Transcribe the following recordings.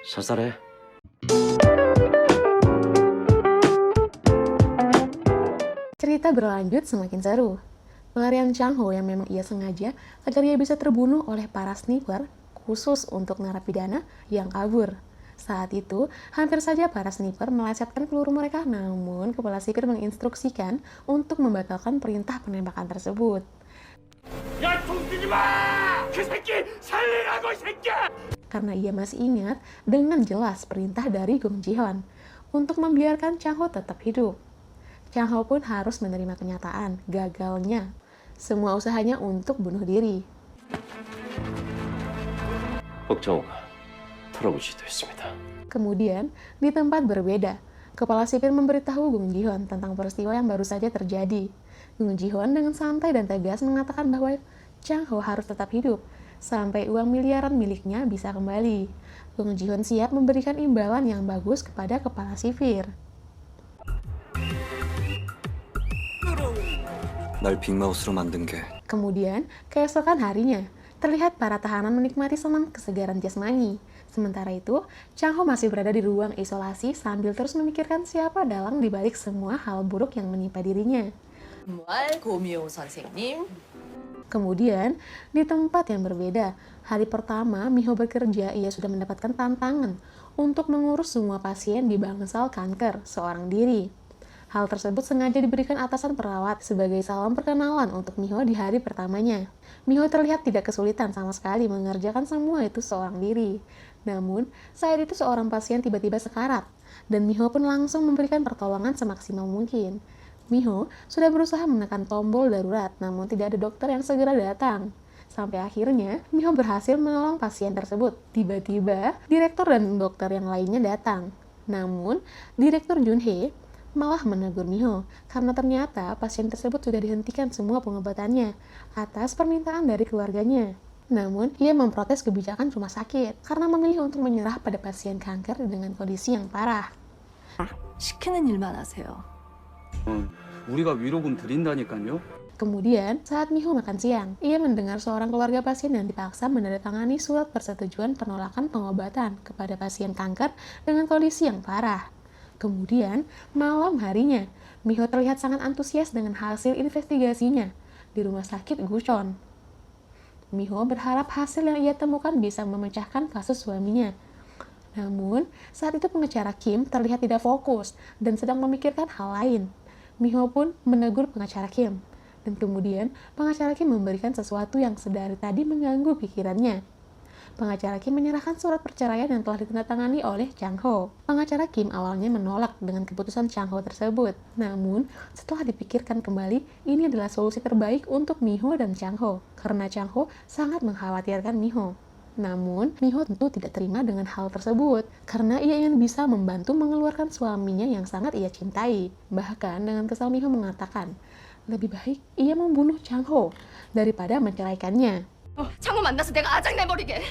자살해. Cerita berlanjut semakin seru. Pelarian Chang Ho yang memang ia sengaja agar ia bisa terbunuh oleh para sniper khusus untuk narapidana yang kabur. Saat itu, hampir saja para sniper melesetkan peluru mereka, namun kepala sipir menginstruksikan untuk membatalkan perintah penembakan tersebut. 야, 돈 쓰지 마! 그 새끼 살리라고, 이 새끼야! Karena ia masih ingat dengan jelas perintah dari Gong Ji-hoon untuk membiarkan Chang Ho tetap hidup. Chang Ho pun harus menerima kenyataan gagalnya semua usahanya untuk bunuh diri. 박정호가 털어볼 시도했습니다. Kemudian, di tempat berbeda, kepala sipir memberitahu Gong Ji-hoon tentang peristiwa yang baru saja terjadi. Gong Ji-hoon dengan santai dan tegas mengatakan bahwa Chang Ho harus tetap hidup sampai uang miliaran miliknya bisa kembali. Gong Ji-hoon siap memberikan imbalan yang bagus kepada kepala sipir. 날 빅마우스로 만든 게 Kemudian, keesokan harinya, terlihat para tahanan menikmati senang kesegaran jasmani. Sementara itu, Chang Ho masih berada di ruang isolasi sambil terus memikirkan siapa dalang dibalik semua hal buruk yang menimpa dirinya. 정말 고미호 선생님. Kemudian, di tempat yang berbeda, hari pertama Miho bekerja, ia sudah mendapatkan tantangan untuk mengurus semua pasien di bangsal kanker seorang diri. Hal tersebut sengaja diberikan atasan perawat sebagai salam perkenalan untuk Miho di hari pertamanya. Miho terlihat tidak kesulitan sama sekali mengerjakan semua itu seorang diri. Namun, saat itu seorang pasien tiba-tiba sekarat, dan Miho pun langsung memberikan pertolongan semaksimal mungkin. Miho sudah berusaha menekan tombol darurat, namun tidak ada dokter yang segera datang. Sampai akhirnya, Miho berhasil menolong pasien tersebut. Tiba-tiba, direktur dan dokter yang lainnya datang. Namun, Direktur Junhee malah menegur Miho karena ternyata pasien tersebut sudah dihentikan semua pengobatannya atas permintaan dari keluarganya. Namun, ia memprotes kebijakan rumah sakit karena memilih untuk menyerah pada pasien kanker dengan kondisi yang parah. 시키는 일만 하세요. 우리가 위로금 드린다니까요. Kemudian, saat Miho makan siang, ia mendengar seorang keluarga pasien yang dipaksa menandatangani surat persetujuan penolakan pengobatan kepada pasien kanker dengan kondisi yang parah. Kemudian, malam harinya, Miho terlihat sangat antusias dengan hasil investigasinya di rumah sakit Gucheon. Miho berharap hasil yang ia temukan bisa memecahkan kasus suaminya. Namun, saat itu pengacara Kim terlihat tidak fokus dan sedang memikirkan hal lain. Miho pun menegur pengacara Kim, dan kemudian pengacara Kim memberikan sesuatu yang sedari tadi mengganggu pikirannya. Pengacara Kim menyerahkan surat perceraian yang telah ditandatangani oleh Chang Ho. Pengacara Kim awalnya menolak dengan keputusan Chang Ho tersebut. Namun, setelah dipikirkan kembali, ini adalah solusi terbaik untuk Miho dan Chang Ho, karena Chang Ho sangat mengkhawatirkan Miho. Namun, Miho tentu tidak terima dengan hal tersebut, karena ia ingin bisa membantu mengeluarkan suaminya yang sangat ia cintai. Bahkan, dengan kesal Miho mengatakan, lebih baik ia membunuh Chang Ho daripada menceraikannya. 창호 만나서 내가 아작내버리게.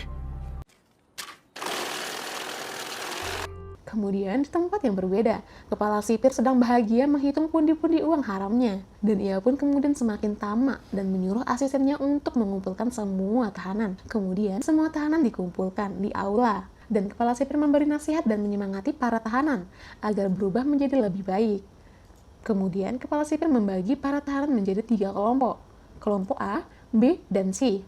Kemudian di tempat yang berbeda, kepala sipir sedang bahagia menghitung pundi-pundi uang haramnya. Dan ia pun kemudian semakin tamak dan menyuruh asistennya untuk mengumpulkan semua tahanan. Kemudian semua tahanan dikumpulkan di aula. Dan kepala sipir memberi nasihat dan menyemangati para tahanan agar berubah menjadi lebih baik. Kemudian kepala sipir membagi para tahanan menjadi 3 kelompok. Kelompok A, B, dan C.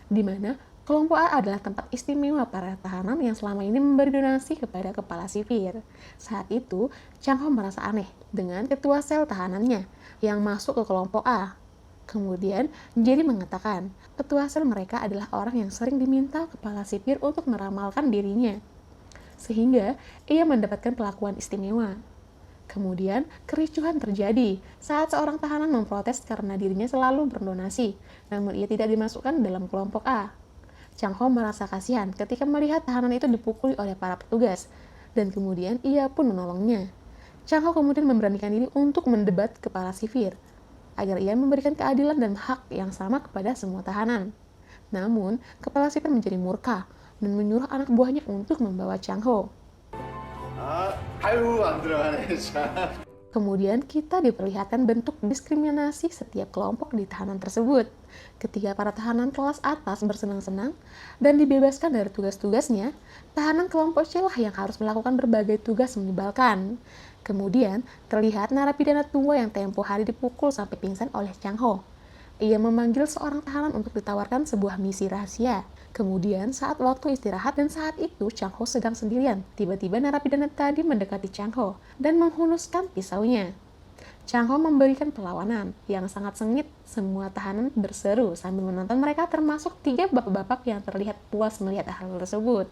Di mana kelompok A adalah tempat istimewa para tahanan yang selama ini memberi donasi kepada kepala sipir. Saat itu, Chang Ho merasa aneh dengan ketua sel tahanannya yang masuk ke kelompok A. Kemudian, Jerry mengatakan, ketua sel mereka adalah orang yang sering diminta kepala sipir untuk meramalkan dirinya. Sehingga, ia mendapatkan perlakuan istimewa. Kemudian, kericuhan terjadi saat seorang tahanan memprotes karena dirinya selalu berdonasi, namun ia tidak dimasukkan dalam kelompok A. Chang Ho merasa kasihan ketika melihat tahanan itu dipukuli oleh para petugas, dan kemudian ia pun menolongnya. Chang Ho kemudian memberanikan diri untuk mendebat kepala sipir, agar ia memberikan keadilan dan hak yang sama kepada semua tahanan. Namun, kepala sipir menjadi murka dan menyuruh anak buahnya untuk membawa Chang Ho. 아유 안 들어가네 참. Kemudian kita diperlihatkan bentuk diskriminasi setiap kelompok di tahanan tersebut. Ketika para tahanan kelas atas bersenang-senang dan dibebaskan dari tugas-tugasnya, tahanan kelompok C lah yang harus melakukan berbagai tugas menyebalkan. Kemudian terlihat narapidana tua yang tempo hari dipukul sampai pingsan oleh Chang Ho. Ia memanggil seorang tahanan untuk ditawarkan sebuah misi rahasia. Kemudian saat waktu istirahat dan saat itu Chang Ho sedang sendirian. Tiba-tiba narapidana tadi mendekati Chang Ho dan menghunuskan pisaunya. Chang Ho memberikan perlawanan yang sangat sengit. Semua tahanan berseru sambil menonton mereka, termasuk 3 bapak-bapak yang terlihat puas melihat hal tersebut.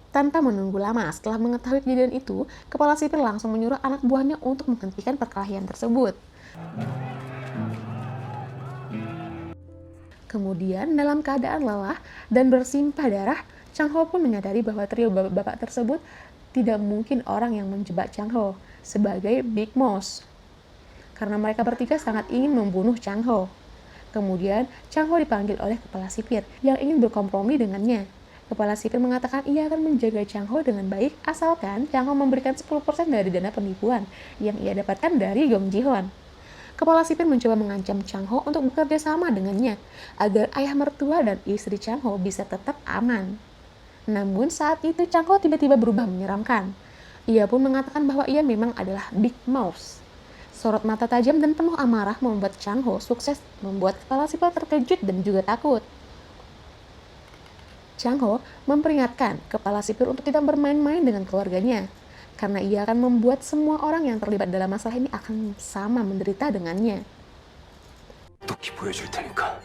Tanpa menunggu lama, setelah mengetahui kejadian itu, kepala sipir langsung menyuruh anak buahnya untuk menghentikan perkelahian tersebut. Kemudian, dalam keadaan lelah dan bersimpah darah, Chang Ho pun menyadari bahwa trio bapak-bapak tersebut tidak mungkin orang yang menjebak Chang Ho sebagai Big Mouse, karena mereka bertiga sangat ingin membunuh Chang Ho. Kemudian, Chang Ho dipanggil oleh kepala sipir yang ingin berkompromi dengannya. Kepala sipir mengatakan ia akan menjaga Chang Ho dengan baik asalkan Chang Ho memberikan 10% dari dana penipuan yang ia dapatkan dari Gong Ji-hoon. Kepala sipir mencoba mengancam Chang Ho untuk bekerja sama dengannya agar ayah mertua dan istri Chang Ho bisa tetap aman. Namun saat itu Chang Ho tiba-tiba berubah menyeramkan. Ia pun mengatakan bahwa ia memang adalah Big Mouse. Sorot mata tajam dan penuh amarah membuat Chang Ho sukses membuat kepala sipir terkejut dan juga takut. Chang Ho memperingatkan kepala sipir untuk tidak bermain-main dengan keluarganya, karena ia akan membuat semua orang yang terlibat dalam masalah ini akan sama menderita dengannya. 도끼 보여줄 테니까.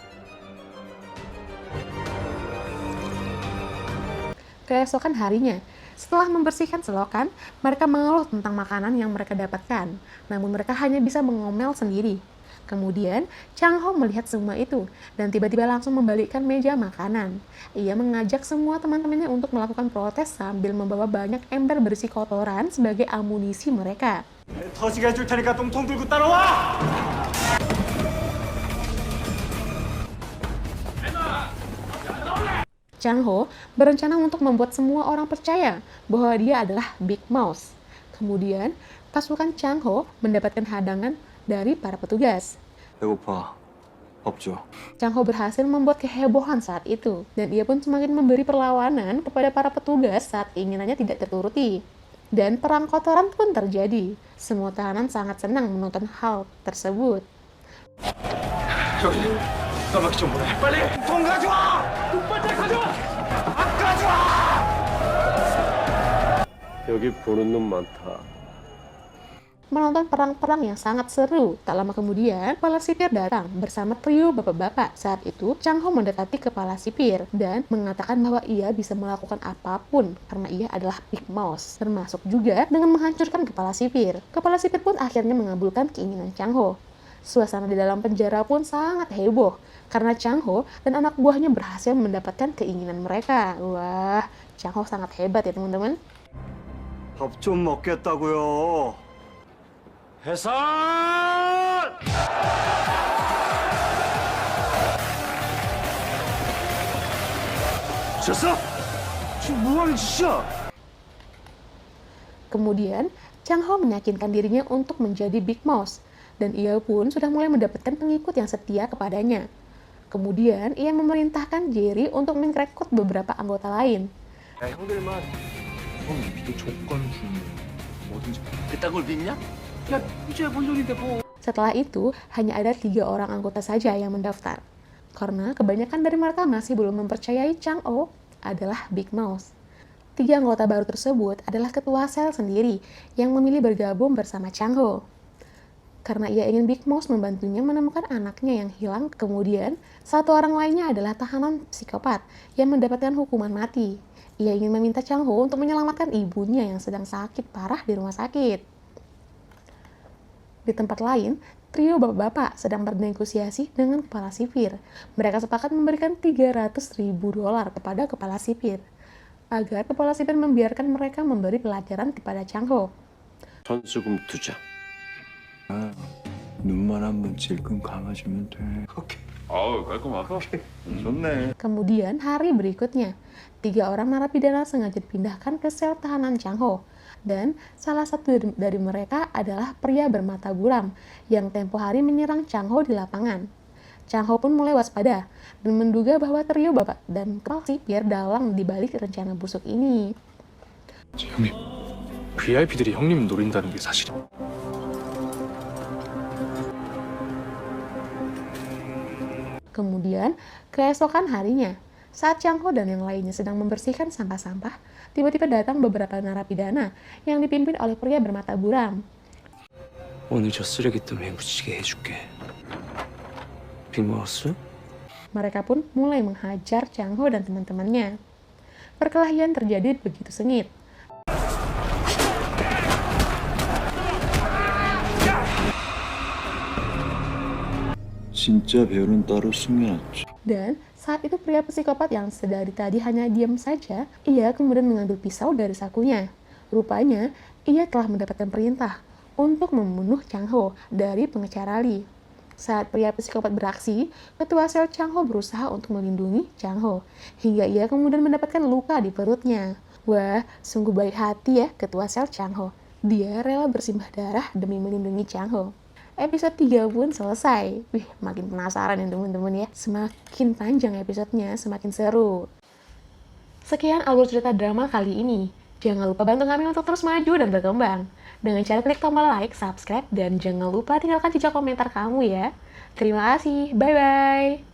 Keesokan harinya, setelah membersihkan selokan, mereka mengeluh tentang makanan yang mereka dapatkan, namun mereka hanya bisa mengomel sendiri. Kemudian, Chang Ho melihat semua itu dan tiba-tiba langsung membalikkan meja makanan. Ia mengajak semua teman-temannya untuk melakukan protes sambil membawa banyak ember berisi kotoran sebagai amunisi mereka. 터지게 해줄 테니까 똥통 들고 따라와! Chang Ho berencana untuk membuat semua orang percaya bahwa dia adalah Big Mouse. Kemudian, pasukan Chang Ho mendapatkan hadangan dari para petugas. 배고파. 밥 줘. Chang Ho berhasil membuat kehebohan saat itu, dan ia pun semakin memberi perlawanan kepada para petugas saat keinginannya tidak terturuti. Dan perang kotoran pun terjadi. Semua tahanan sangat senang menonton hal tersebut. 저기 까마귀 좀 보내. 빨리 똥 가져와! 빨리 가져와! 안 가져와! 여기 보는 놈 많다. Menonton perang-perang yang sangat seru. Tak lama kemudian, kepala sipir datang bersama trio bapak-bapak. Saat itu, Chang Ho mendekati kepala sipir dan mengatakan bahwa ia bisa melakukan apapun karena ia adalah Big Mouse, termasuk juga dengan menghancurkan kepala sipir. Kepala sipir pun akhirnya mengabulkan keinginan Chang Ho. Suasana di dalam penjara pun sangat heboh karena Chang Ho dan anak buahnya berhasil mendapatkan keinginan mereka. Wah, Chang Ho sangat hebat ya teman-teman. 밥 좀 먹겠다고요. 해산! 졌어? 지금 뭐 하는 짓이야? Kemudian, Chang Ho meyakinkan dirinya untuk menjadi Big Mouse, dan ia pun sudah mulai mendapatkan pengikut yang setia kepadanya. Kemudian, ia memerintahkan Jerry untuk merekrut beberapa anggota lain. 야, 형들만 형 믿을 조건 주면 뭐든지 그딴 걸 믿냐? 야, 이제 본전인데 뭐. Setelah itu, hanya ada 3 orang anggota saja yang mendaftar. Karena kebanyakan dari mereka masih belum mempercayai Chang Ho adalah Big Mouse. 3 anggota baru tersebut adalah ketua sel sendiri yang memilih bergabung bersama Chang Ho. Karena ia ingin Big Mouse membantunya menemukan anaknya yang hilang. Kemudian, 1 orang lainnya adalah tahanan psikopat yang mendapatkan hukuman mati. Ia ingin meminta Chang Ho untuk menyelamatkan ibunya yang sedang sakit parah di rumah sakit. Di tempat lain, trio bapak-bapak sedang bernegosiasi dengan kepala sipir. Mereka sepakat memberikan $300.000 kepada kepala sipir, agar kepala sipir membiarkan mereka memberi pelajaran kepada Chang Ho. 전수금 2장. 눈만 한번 질끈 감아주면 돼. 오케이. 아우 깔끔하다. 좋네. Kemudian hari berikutnya, 3 orang narapidana sengaja dipindahkan ke sel tahanan Changho. Dan salah satu dari mereka adalah pria bermata buram yang tempo hari menyerang Changho di lapangan. Changho pun mulai waspada dan menduga bahwa trio bapak dan kepala sipir dalang dibalik rencana busuk ini. 형님, VIP들이 형님 노린다는 게 사실이야. Kemudian, keesokan harinya, saat Changho dan yang lainnya sedang membersihkan sampah-sampah, tiba-tiba datang beberapa narapidana yang dipimpin oleh pria bermata buram. 오늘 저 쓰레기통에 묻히게 해줄게. 빅 먹었어? Mereka pun mulai menghajar Changho dan teman-temannya. Perkelahian terjadi begitu sengit. 진짜 별은 따로 숨겨놨지. Dan saat itu pria psikopat yang sedari tadi hanya diam saja, ia kemudian mengambil pisau dari sakunya. Rupanya, ia telah mendapatkan perintah untuk membunuh Changho dari pengecara Li. Saat pria psikopat beraksi, ketua sel Changho berusaha untuk melindungi Changho, hingga ia kemudian mendapatkan luka di perutnya. Wah, sungguh baik hati ya ketua sel Changho. Dia rela bersimbah darah demi melindungi Changho. Episode 3 pun selesai. Wih, makin penasaran ya teman-teman ya. Semakin panjang episodenya, semakin seru. Sekian alur cerita drama kali ini. Jangan lupa bantu kami untuk terus maju dan berkembang. Dengan cara klik tombol like, subscribe, dan jangan lupa tinggalkan jejak komentar kamu ya. Terima kasih, bye-bye.